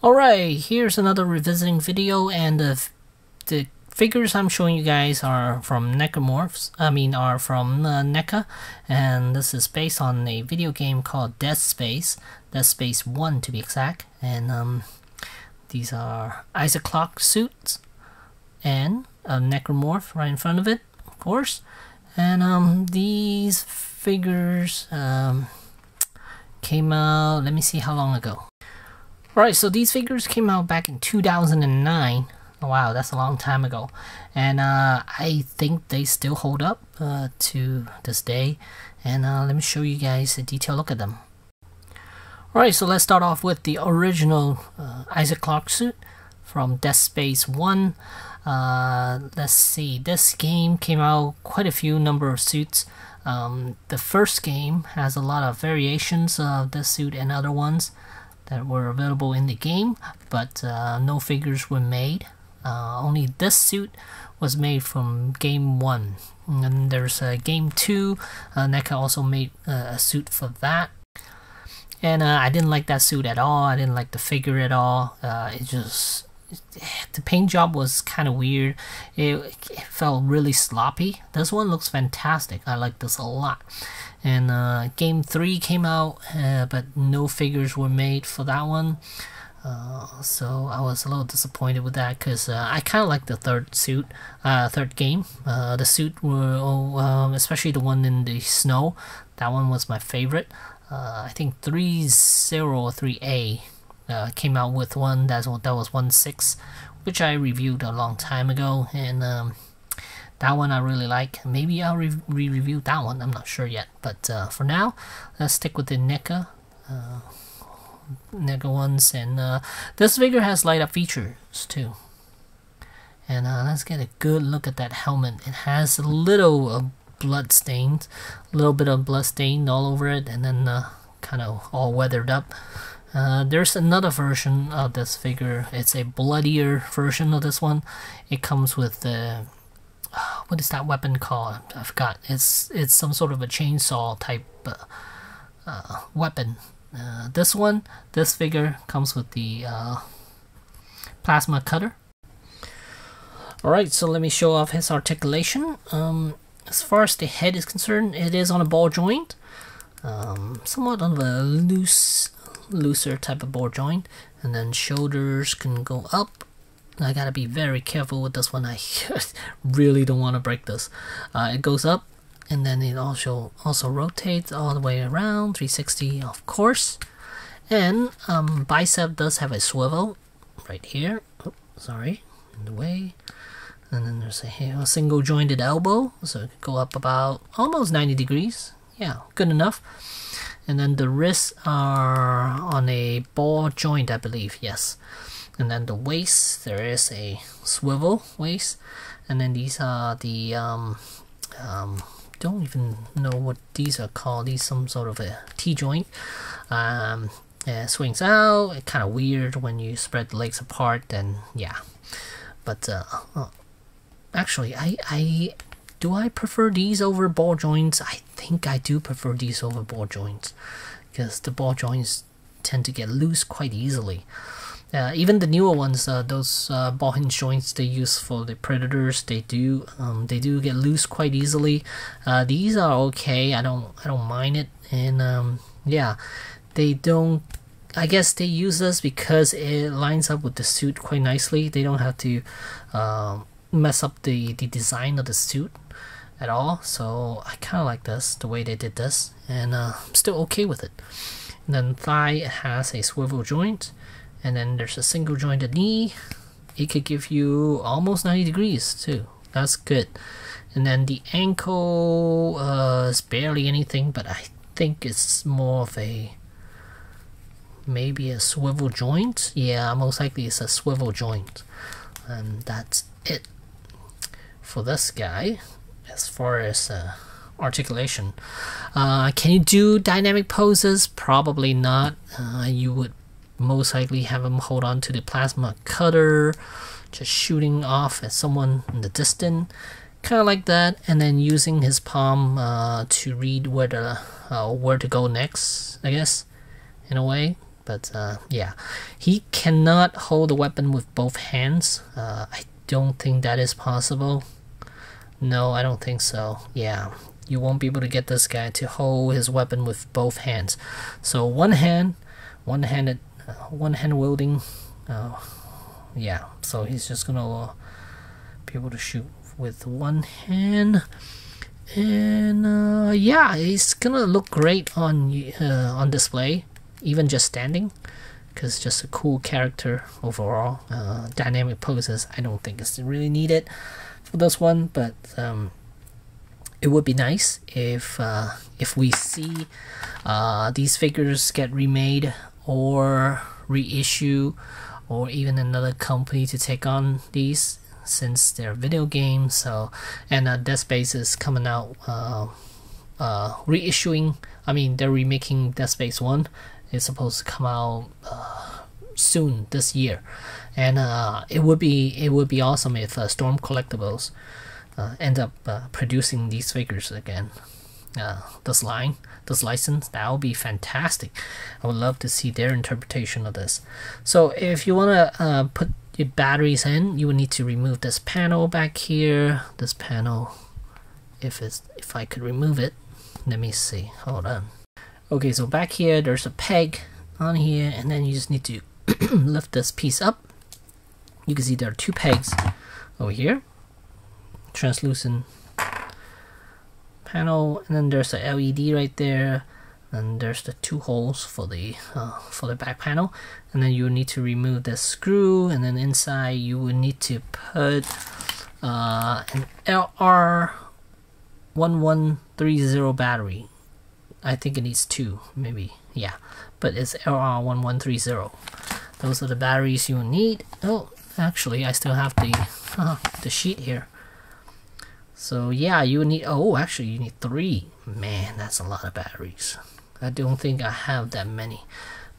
Alright, here's another revisiting video, and the figures I'm showing you guys are from Necromorphs. Are from NECA, and this is based on a video game called Deadspace. Deadspace 1 to be exact. And these are Isaac Clarke suits and a Necromorph right in front of it, of course. And these figures came out, let me see how long ago. Alright, so these figures came out back in 2009. Oh, wow, that's a long time ago. And I think they still hold up to this day. And let me show you guys a detailed look at them. Alright, so let's start off with the original Isaac Clarke suit from Deadspace 1. Let's see, this game came out quite a few number of suits. The first game has a lot of variations of this suit and other ones that were available in the game, but no figures were made. Only this suit was made from game 1. And there's game 2. NECA also made a suit for that. And I didn't like that suit at all. I didn't like the figure at all. The paint job was kind of weird. It felt really sloppy. This one looks fantastic. I like this a lot. And game 3 came out, but no figures were made for that one. So I was a little disappointed with that, because I kind of like the third game. The suit were, especially the one in the snow. That one was my favorite. I think 3.0 or 3A came out with one that was 1.6, which I reviewed a long time ago, and that one I really like. Maybe I'll re-review that one, I'm not sure yet, but for now, let's stick with the NECA ones. And this figure has light up features too. And let's get a good look at that helmet. It has a little blood stains, a little bit of blood stain all over it, and then kind of all weathered up. There's another version of this figure. It's a bloodier version of this one. It comes with the what is that weapon called? I forgot. It's some sort of a chainsaw type weapon. This figure comes with the plasma cutter. Alright, so let me show off his articulation. As far as the head is concerned, it is on a ball joint. Somewhat of a looser type of ball joint. And then shoulders can go up. I gotta be very careful with this one. I really don't want to break this. It goes up, and then it also rotates all the way around 360, of course. And bicep does have a swivel right here. Oh, sorry, in the way. And then there's a single jointed elbow, so it could go up about almost 90 degrees. Yeah, good enough. And then the wrists are on a ball joint, I believe. Yes. And then the waist, there is a swivel waist. And then these are the don't even know what these are called. These some sort of a T-joint. It swings out. It's kind of weird when you spread the legs apart. And yeah, but actually, do I prefer these over ball joints? I think I do prefer these over ball joints, because the ball joints tend to get loose quite easily. Even the newer ones, those ball hinge joints they use for the Predators, they do get loose quite easily. These are okay. I don't mind it. And yeah, they don't. I guess they use this because it lines up with the suit quite nicely. They don't have to mess up the design of the suit at all. So I kind of like this, the way they did this, and I'm still okay with it. And then thigh has a swivel joint. And then there's a single jointed knee. It could give you almost 90 degrees too. That's good. And then the ankle is barely anything, but I think it's more of maybe a swivel joint. Yeah, most likely it's a swivel joint. And that's it for this guy as far as articulation. Can you do dynamic poses? Probably not. You would most likely have him hold on to the plasma cutter, just shooting off at someone in the distance, kind of like that, and then using his palm to read where to go next, I guess, in a way. But yeah, he cannot hold the weapon with both hands. I don't think that is possible. No, I don't think so. Yeah, you won't be able to get this guy to hold his weapon with both hands. So one hand wielding. Yeah, so he's just gonna be able to shoot with one hand. And yeah, he's gonna look great on display, even just standing, because just a cool character overall. Dynamic poses, I don't think it's really needed for this one, but it would be nice if we see these figures get remade or reissue, or even another company to take on these, since they're video games. So, and Deadspace is coming out reissuing. I mean, they're remaking Deadspace 1. It's supposed to come out soon this year, and it would be awesome if Storm Collectibles end up producing these figures again. This license, that would be fantastic. I would love to see their interpretation of this. So if you want to put your batteries in, you would need to remove this panel back here. This panel, if I could remove it, let me see, hold on. Okay, so back here there's a peg on here, and then you just need to lift this piece up. You can see there are two pegs over here, translucent panel, and then there's a LED right there, and there's the two holes for the back panel. And then you need to remove the screw, and then inside you will need to put an LR1130 battery. I think it needs two, maybe, yeah, but it's LR1130. Those are the batteries you will need. Oh, actually, I still have the sheet here. So yeah, you need, oh, actually you need 3. Man, that's a lot of batteries. I don't think I have that many.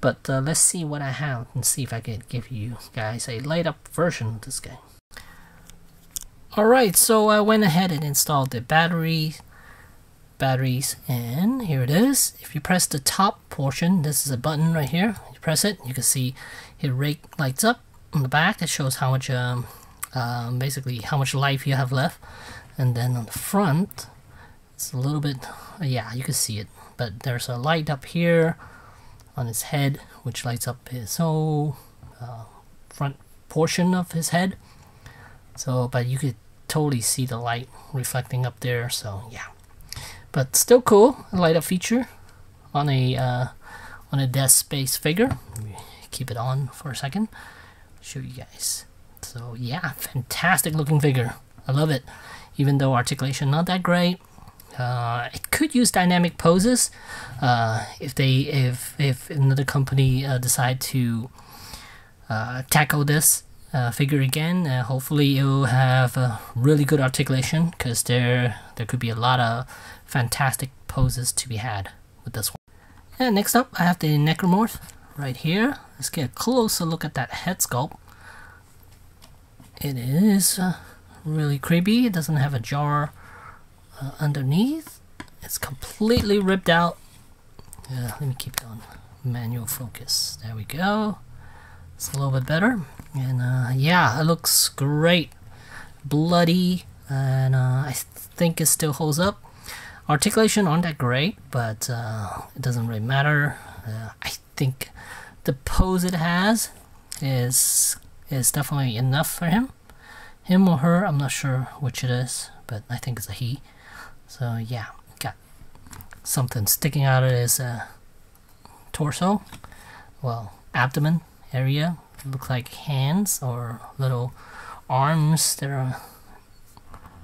But let's see what I have and see if I can give you guys a light up version of this guy. Alright, so I went ahead and installed the batteries, and here it is. If you press the top portion, this is a button right here. You press it, you can see it lights up on the back. It shows how much basically how much life you have left. And then on the front, it's a little bit, yeah, you can see it, but there's a light up here on his head, which lights up his whole front portion of his head. So, but you could totally see the light reflecting up there. So yeah, but still cool, a light up feature on a Deadspace figure. Let me keep it on for a second, show you guys. So yeah, fantastic looking figure. I love it. Even though articulation not that great, it could use dynamic poses. If another company decide to tackle this figure again, hopefully it will have really good articulation, because there could be a lot of fantastic poses to be had with this one. And next up, I have the Necromorph right here. Let's get a closer look at that head sculpt. It is really creepy. It doesn't have a jar underneath. It's completely ripped out. Let me keep it on manual focus. There we go. It's a little bit better. And yeah, it looks great. Bloody, and I think it still holds up. Articulation aren't that great, but it doesn't really matter. I think the pose it has is definitely enough for him. Him or her, I'm not sure which it is, but I think it's a he. So yeah, got something sticking out of his torso, well, abdomen area. It looks like hands or little arms that are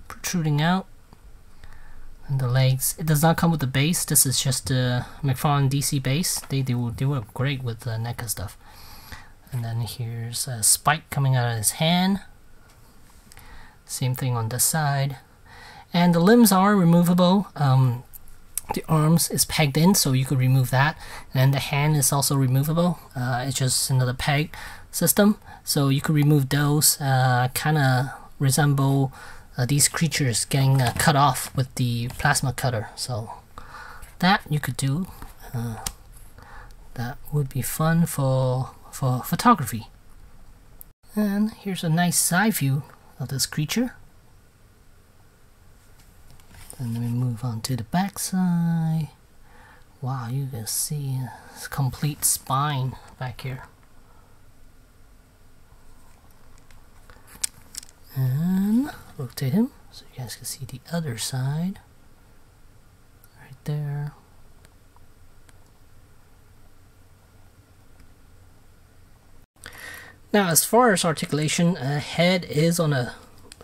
protruding out. And the legs, it does not come with the base. This is just a McFarlane DC base. They work great with the NECA stuff. And then here's a spike coming out of his hand. Same thing on this side. And the limbs are removable. The arms is pegged in, so you could remove that. And the hand is also removable. It's just another peg system, so you could remove those. Kind of resemble these creatures getting cut off with the plasma cutter. So that you could do. that would be fun for photography. And here's a nice side view of this creature. And then we move on to the back side. Wow, you can see his complete spine back here. And rotate him so you guys can see the other side. Right there. Now, as far as articulation, head is on a...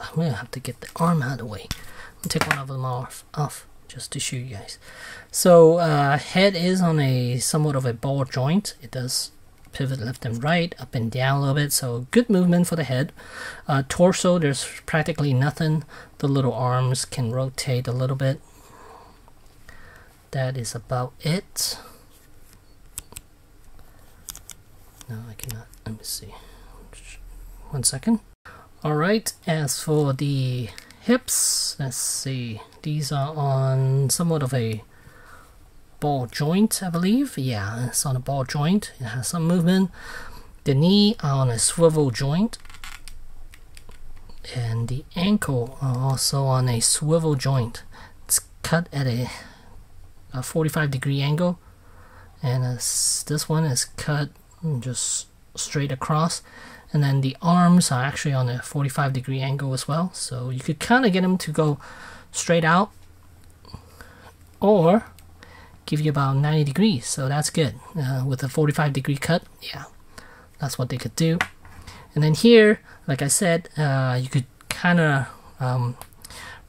I'm going to have to get the arm out of the way. I'll take one of them off just to show you guys. So, head is on a somewhat of a ball joint. It does pivot left and right, up and down a little bit, so good movement for the head. Torso, there's practically nothing. The little arms can rotate a little bit. That is about it. No, I cannot. Let me see. 1 second. Alright, as for the hips, let's see. These are on somewhat of a ball joint, I believe. Yeah, it's on a ball joint. It has some movement. The knee are on a swivel joint. And the ankle are also on a swivel joint. It's cut at a 45-degree angle. And this one is cut just straight across. And then the arms are actually on a 45-degree angle as well. So you could kind of get them to go straight out or give you about 90 degrees. So that's good. With a 45-degree cut, yeah, that's what they could do. And then here, like I said, you could kind of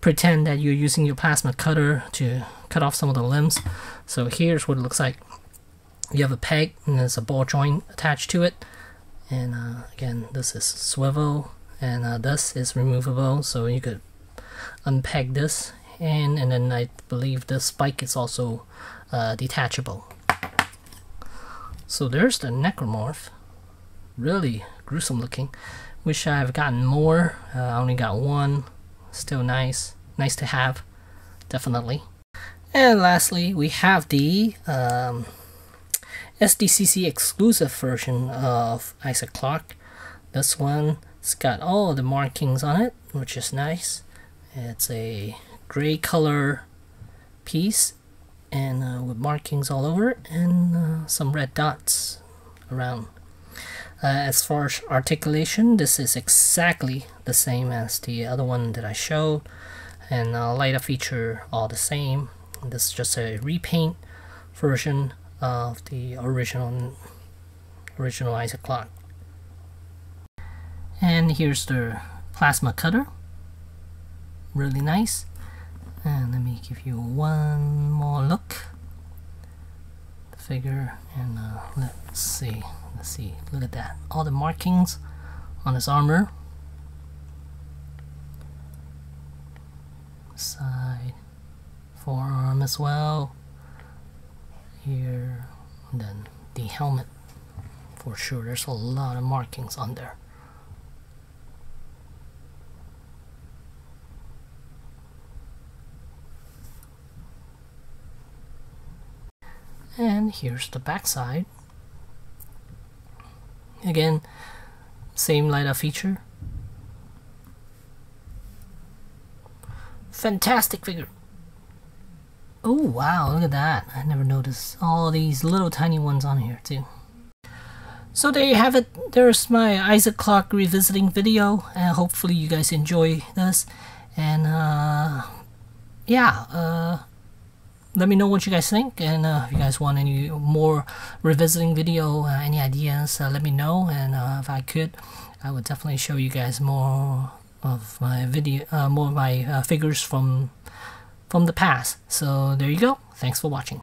pretend that you're using your plasma cutter to cut off some of the limbs. So here's what it looks like. You have a peg and there's a ball joint attached to it. And again, this is swivel, and this is removable, so you could unpeg this, and then I believe the spike is also detachable. So there's the Necromorph. Really gruesome looking. Wish I've gotten more. I only got one. Still nice to have, definitely. And lastly, we have the SDCC Exclusive version of Isaac Clarke. This one, it's got all the markings on it, which is nice. It's a gray color piece, and with markings all over it, and some red dots around. As far as articulation, this is exactly the same as the other one that I showed, and lighter feature all the same. This is just a repaint version of the original Isaac Clarke. And here's the plasma cutter, really nice. And let me give you one more look. The figure, and let's see, look at that, all the markings on his armor. Side, forearm as well. Here, and then the helmet, for sure. There's a lot of markings on there. And here's the back side. Again, same light up feature. Fantastic figure. Oh wow, look at that. I never noticed all these little tiny ones on here too. So there you have it. There's my Isaac Clarke revisiting video. Hopefully you guys enjoy this. And yeah, let me know what you guys think. And if you guys want any more revisiting video, any ideas, let me know. And if I could, I would definitely show you guys more of my video, more of my figures from the past. So there you go. Thanks for watching.